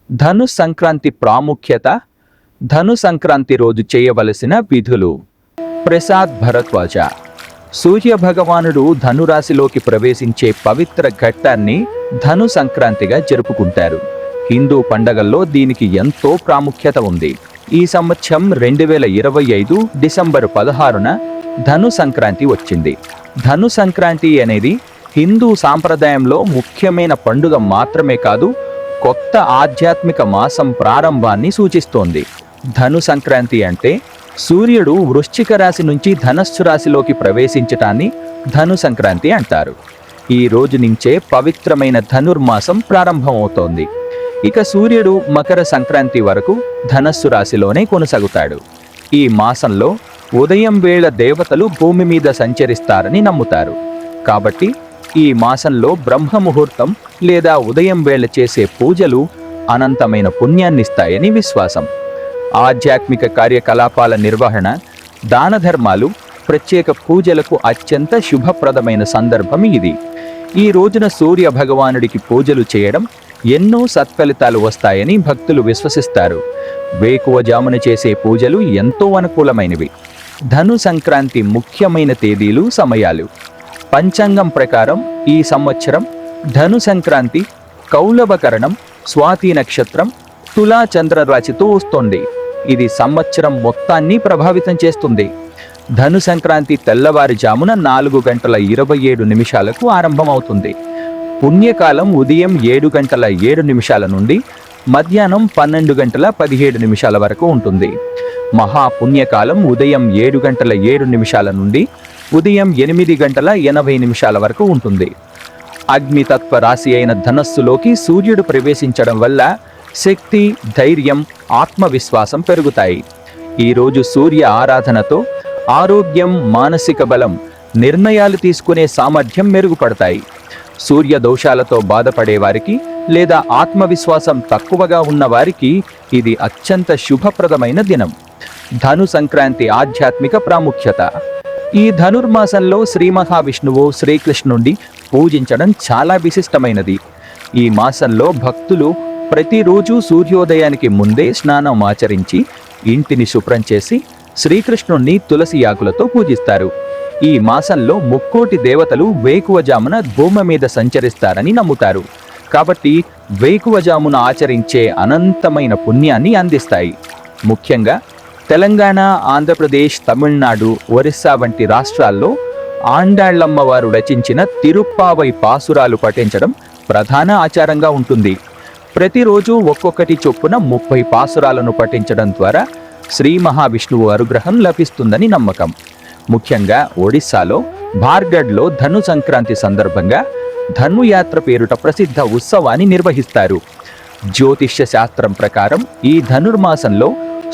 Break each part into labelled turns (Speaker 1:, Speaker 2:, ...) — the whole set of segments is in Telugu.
Speaker 1: ధను సంక్రాంతి ప్రాముఖ్యత, ధను సంక్రాంతి రోజు చేయవలసిన విధులు. ప్రసాద్ భరద్వాజ. సూర్య భగవానుడు ధనురాశిలోకి ప్రవేశించే పవిత్ర ఘట్టాన్ని ధను సంక్రాంతిగా జరుపుకుంటారు. హిందూ పండగల్లో దీనికి ఎంతో ప్రాముఖ్యత ఉంది. ఈ సంవత్సరం 2025 డిసెంబర్ 16న ధను సంక్రాంతి వచ్చింది. ధను సంక్రాంతి అనేది హిందూ సాంప్రదాయంలో ముఖ్యమైన పండుగ మాత్రమే కాదు, కొత్త ఆధ్యాత్మిక మాసం ప్రారంభాన్ని సూచిస్తోంది. ధను సంక్రాంతి అంటే సూర్యుడు వృశ్చిక రాశి నుంచి ధనస్సు రాశిలోకి ప్రవేశించటాన్ని ధను సంక్రాంతి అంటారు. ఈ రోజు నుంచే పవిత్రమైన ధనుర్మాసం ప్రారంభమవుతోంది. ఇక సూర్యుడు మకర సంక్రాంతి వరకు ధనస్సు రాశిలోనే కొనసాగుతాడు. ఈ మాసంలో ఉదయం వేళ దేవతలు భూమి మీద సంచరిస్తారని నమ్ముతారు. కాబట్టి ఈ మాసంలో బ్రహ్మముహూర్తం లేదా ఉదయం వేళ చేసే పూజలు అనంతమైన పుణ్యాన్నిస్తాయని విశ్వాసం. ఆధ్యాత్మిక కార్యకలాపాల నిర్వహణ, దాన ధర్మాలు, ప్రత్యేక పూజలకు అత్యంత శుభప్రదమైన సందర్భం ఇది. ఈ రోజున సూర్య భగవానుడికి పూజలు చేయడం ఎన్నో సత్ఫలితాలు వస్తాయని భక్తులు విశ్వసిస్తారు. వేకువజామున చేసే పూజలు ఎంతో అనుకూలమైనవి. ధను సంక్రాంతి ముఖ్యమైన తేదీలు, సమయాలు. పంచాంగం ప్రకారం ఈ సంవత్సరం ధను సంక్రాంతి కౌలవకరణం స్వాతి నక్షత్రం తులా చంద్ర రాశితో వస్తోంది. ఇది సంవత్సరం మొత్తాన్ని ప్రభావితం చేస్తుంది. ధను సంక్రాంతి తెల్లవారుజామున 4:27 ఆరంభమవుతుంది. పుణ్యకాలం ఉదయం 7:07 నుండి మధ్యాహ్నం 12:17 వరకు ఉంటుంది. మహాపుణ్యకాలం ఉదయం 7:07 నుండి ఉదయం 8:80 వరకు ఉంటుంది. అగ్నితత్వ రాశి అయిన ధనస్సులోకి సూర్యుడు ప్రవేశించడం వల్ల శక్తి, ధైర్యం, ఆత్మవిశ్వాసం పెరుగుతాయి. ఈరోజు సూర్య ఆరాధనతో ఆరోగ్యం, మానసిక బలం, నిర్ణయాలు తీసుకునే సామర్థ్యం మెరుగుపడతాయి. సూర్య దోషాలతో బాధపడే వారికి లేదా ఆత్మవిశ్వాసం తక్కువగా ఉన్న వారికి ఇది అత్యంత శుభప్రదమైన దినం. ధను సంక్రాంతి ఆధ్యాత్మిక ప్రాముఖ్యత. ఈ ధనుర్మాసంలో శ్రీ మహావిష్ణువు, శ్రీకృష్ణుడిని పూజించడం చాలా విశిష్టమైనది. ఈ మాసంలో భక్తులు ప్రతిరోజు సూర్యోదయానికి ముందే స్నానం ఆచరించి ఇంటిని శుభ్రం చేసి శ్రీకృష్ణుణ్ణి తులసి ఆకులతో పూజిస్తారు. ఈ మాసంలో ముక్కోటి దేవతలు వేకువజామున భూమి మీద సంచరిస్తారని నమ్ముతారు. కాబట్టి వేకువజామున ఆచరించే అనంతమైన పుణ్యాన్ని అందిస్తాయి. ముఖ్యంగా తెలంగాణ, ఆంధ్రప్రదేశ్, తమిళనాడు, ఒరిస్సా వంటి రాష్ట్రాల్లో ఆండాళ్లమ్మవారు రచించిన తిరుప్పావై పాసురాలు పఠించడం ప్రధాన ఆచారంగా ఉంటుంది. ప్రతిరోజు ఒక్కొక్కటి చొప్పున 30 పాసురాలను పఠించడం ద్వారా శ్రీ మహావిష్ణువు అనుగ్రహం లభిస్తుందని నమ్మకం. ముఖ్యంగా ఒడిస్సాలో భార్గఢ్లో ధను సంక్రాంతి సందర్భంగా ధనుయాత్ర పేరుట ప్రసిద్ధ ఉత్సవాన్ని నిర్వహిస్తారు. జ్యోతిష్య శాస్త్రం ప్రకారం ఈ ధనుర్మాసంలో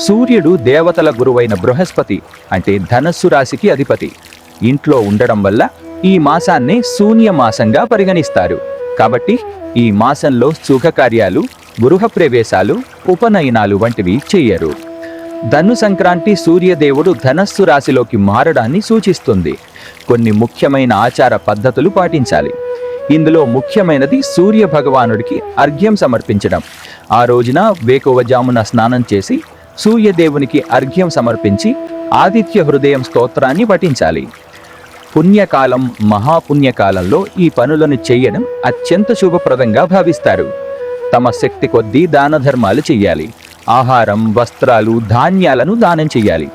Speaker 1: సూర్యుడు దేవతల గురువైన బృహస్పతి అంటే ధనస్సు రాశికి అధిపతి ఇంట్లో ఉండడం వల్ల ఈ మాసాన్ని శూన్యమాసంగా పరిగణిస్తారు. కాబట్టి ఈ మాసంలో శుభకార్యాలు, గృహ ప్రవేశాలు, ఉపనయనాలు వంటివి చెయ్యరు. ధను సంక్రాంతి సూర్యదేవుడు ధనస్సు రాశిలోకి మారడాన్ని సూచిస్తుంది. కొన్ని ముఖ్యమైన ఆచార పద్ధతులు పాటించాలి. ఇందులో ముఖ్యమైనది సూర్య భగవానుడికి అర్ఘ్యం సమర్పించడం. ఆ రోజున వేకువజామున స్నానం చేసి సూర్యదేవునికి అర్ఘ్యం సమర్పించి ఆదిత్య హృదయం స్తోత్రాన్ని పఠించాలి. పుణ్యకాలం, మహాపుణ్యకాలంలో ఈ పనులను చేయడం అత్యంత శుభప్రదంగా భావిస్తారు. తమ శక్తి కొద్దీ దాన ధర్మాలు చెయ్యాలి. ఆహారం, వస్త్రాలు, ధాన్యాలను దానం చెయ్యాలి.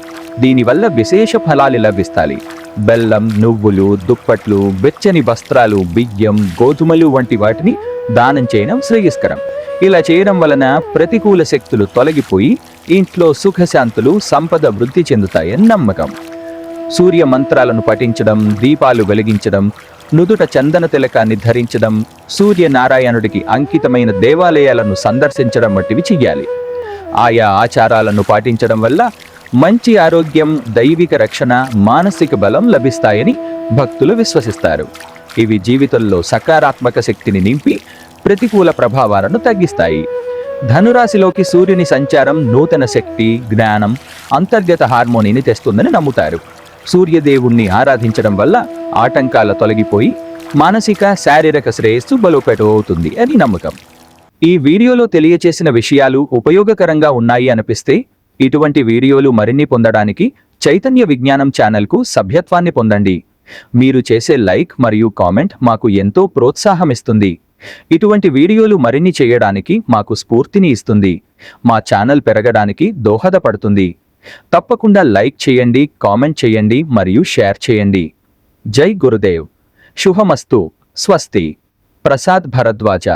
Speaker 1: దీనివల్ల విశేష ఫలాలు లభిస్తాయి. బెల్లం, నువ్వులు, దుప్పట్లు, వెచ్చని వస్త్రాలు, బియ్యం, గోధుమలు వంటి వాటిని దానం చేయడం శ్రేయస్కరం. ఇలా చేయడం వలన ప్రతికూల శక్తులు తొలగిపోయి ఇంట్లో సుఖశాంతులు, సంపద వృద్ధి చెందుతాయని నమ్మకం. సూర్య మంత్రాలను పఠించడం, దీపాలు వెలిగించడం, నుదుట చందన తిలకాన్ని ధరించడం, సూర్యనారాయణుడికి అంకితమైన దేవాలయాలను సందర్శించడం వంటివి చెయ్యాలి. ఆయా ఆచారాలను పాటించడం వల్ల మంచి ఆరోగ్యం, దైవిక రక్షణ, మానసిక బలం లభిస్తాయని భక్తులు విశ్వసిస్తారు. ఇవి జీవితంలో సకారాత్మక శక్తిని నింపి ప్రతికూల ప్రభావాలను తగ్గిస్తాయి. ధనురాశిలోకి సూర్యుని సంచారం నూతన శక్తి, జ్ఞానం, అంతర్గత హార్మోనీని తెస్తుందని నమ్ముతారు. సూర్యదేవుణ్ణి ఆరాధించడం వల్ల ఆటంకాల తొలగిపోయి మానసిక, శారీరక శ్రేయస్సు బలోపేతం అవుతుంది అని నమ్మకం. ఈ వీడియోలో తెలియచేసిన విషయాలు ఉపయోగకరంగా ఉన్నాయి అనిపిస్తే ఇటువంటి వీడియోలు మరిన్ని పొందడానికి చైతన్య విజ్ఞానం ఛానల్కు సభ్యత్వాన్ని పొందండి. మీరు చేసే లైక్ మరియు కామెంట్ మాకు ఎంతో ప్రోత్సాహమిస్తుంది. ఇటువంటి వీడియోలు మరిన్ని చేయడానికి మాకు స్ఫూర్తిని ఇస్తుంది. మా ఛానల్ పెరగడానికి దోహదపడుతుంది. తప్పకుండా లైక్ చేయండి, కామెంట్ చేయండి మరియు షేర్ చేయండి. జై గురుదేవ్. శుభమస్తు. స్వస్తి. ప్రసాద్ భరద్వాజ.